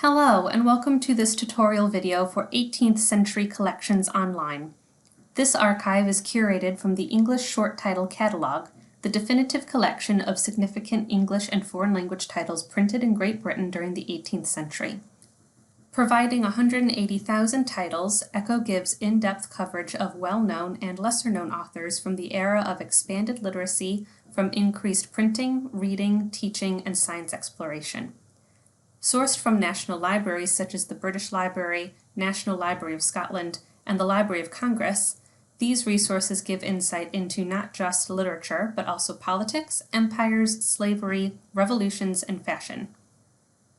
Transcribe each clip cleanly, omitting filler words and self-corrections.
Hello, and welcome to this tutorial video for 18th Century Collections Online. This archive is curated from the English Short-Title Catalogue, the definitive collection of significant English and foreign language titles printed in Great Britain during the 18th century. Providing 180,000 titles, ECCO gives in-depth coverage of well-known and lesser-known authors from the era of expanded literacy, from increased printing, reading, teaching, and science exploration. Sourced from national libraries such as the British Library, National Library of Scotland, and the Library of Congress, these resources give insight into not just literature, but also politics, empires, slavery, revolutions, and fashion.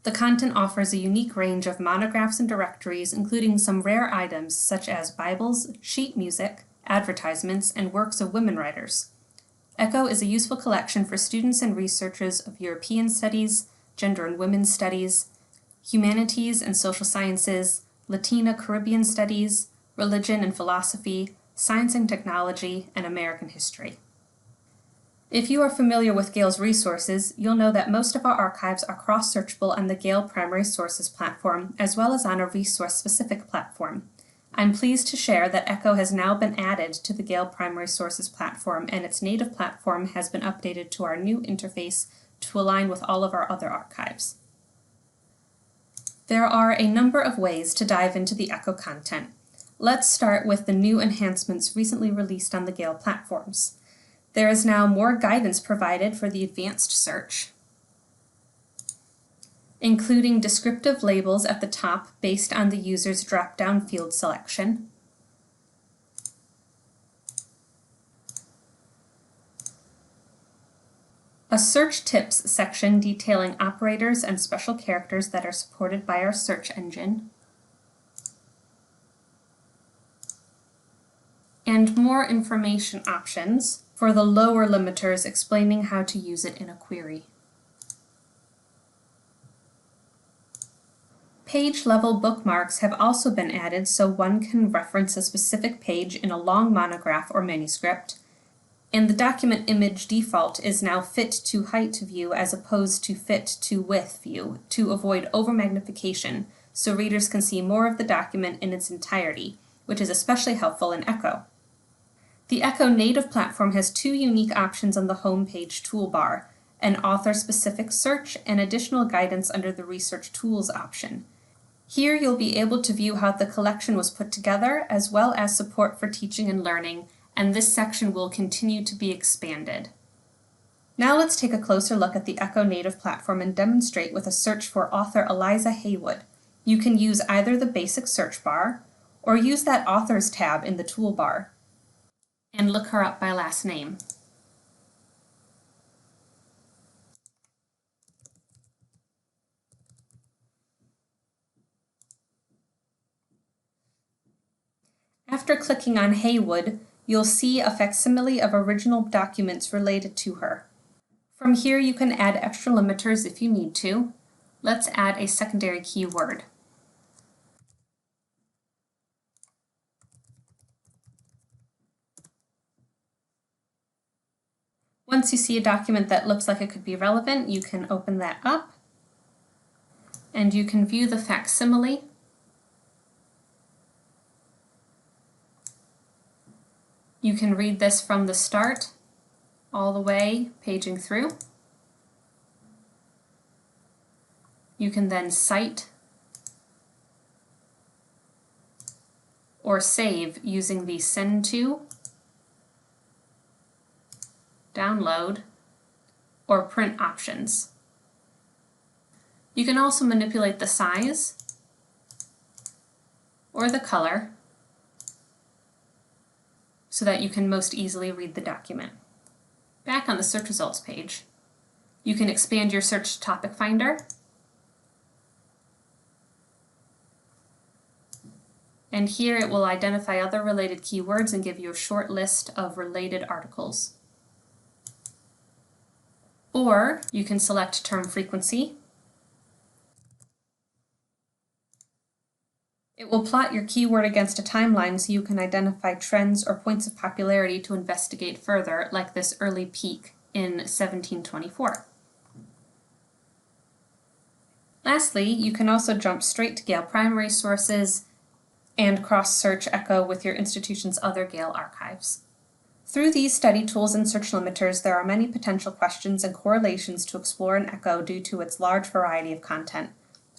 The content offers a unique range of monographs and directories, including some rare items such as Bibles, sheet music, advertisements, and works of women writers. ECCO is a useful collection for students and researchers of European studies, gender and women's studies, humanities and social sciences, Latina Caribbean studies, religion and philosophy, science and technology, and American history. If you are familiar with Gale's resources, you'll know that most of our archives are cross-searchable on the Gale Primary Sources platform, as well as on a resource-specific platform. I'm pleased to share that ECCO has now been added to the Gale Primary Sources platform, and its native platform has been updated to our new interface to align with all of our other archives. There are a number of ways to dive into the ECCO content. Let's start with the new enhancements recently released on the Gale platforms. There is now more guidance provided for the advanced search, including descriptive labels at the top based on the user's drop-down field selection, a search tips section detailing operators and special characters that are supported by our search engine, and more information options for the lower limiters explaining how to use it in a query. Page-level bookmarks have also been added so one can reference a specific page in a long monograph or manuscript, and the document image default is now fit to height view as opposed to fit to width view to avoid overmagnification, so readers can see more of the document in its entirety, which is especially helpful in ECCO. The ECCO native platform has two unique options on the home page toolbar, an author-specific search and additional guidance under the Research Tools option. Here you'll be able to view how the collection was put together, as well as support for teaching and learning, and this section will continue to be expanded. Now let's take a closer look at the ECCO native platform and demonstrate with a search for author Eliza Haywood. You can use either the basic search bar, or use that Authors tab in the toolbar, and look her up by last name. After clicking on Haywood, you'll see a facsimile of original documents related to her. From here you can add extra limiters if you need to. Let's add a secondary keyword. Once you see a document that looks like it could be relevant, you can open that up and you can view the facsimile. You can read this from the start all the way, paging through. You can then cite or save using the Send To, Download, or Print options. You can also manipulate the size or the color so that you can most easily read the document. Back on the search results page, you can expand your search topic finder and here it will identify other related keywords and give you a short list of related articles. Or you can select term frequency. It will plot your keyword against a timeline so you can identify trends or points of popularity to investigate further, like this early peak in 1724. Lastly, you can also jump straight to Gale primary sources and cross-search ECCO with your institution's other Gale archives. Through these study tools and search limiters, there are many potential questions and correlations to explore in ECCO due to its large variety of content.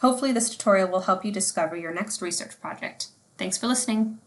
Hopefully this tutorial will help you discover your next research project. Thanks for listening.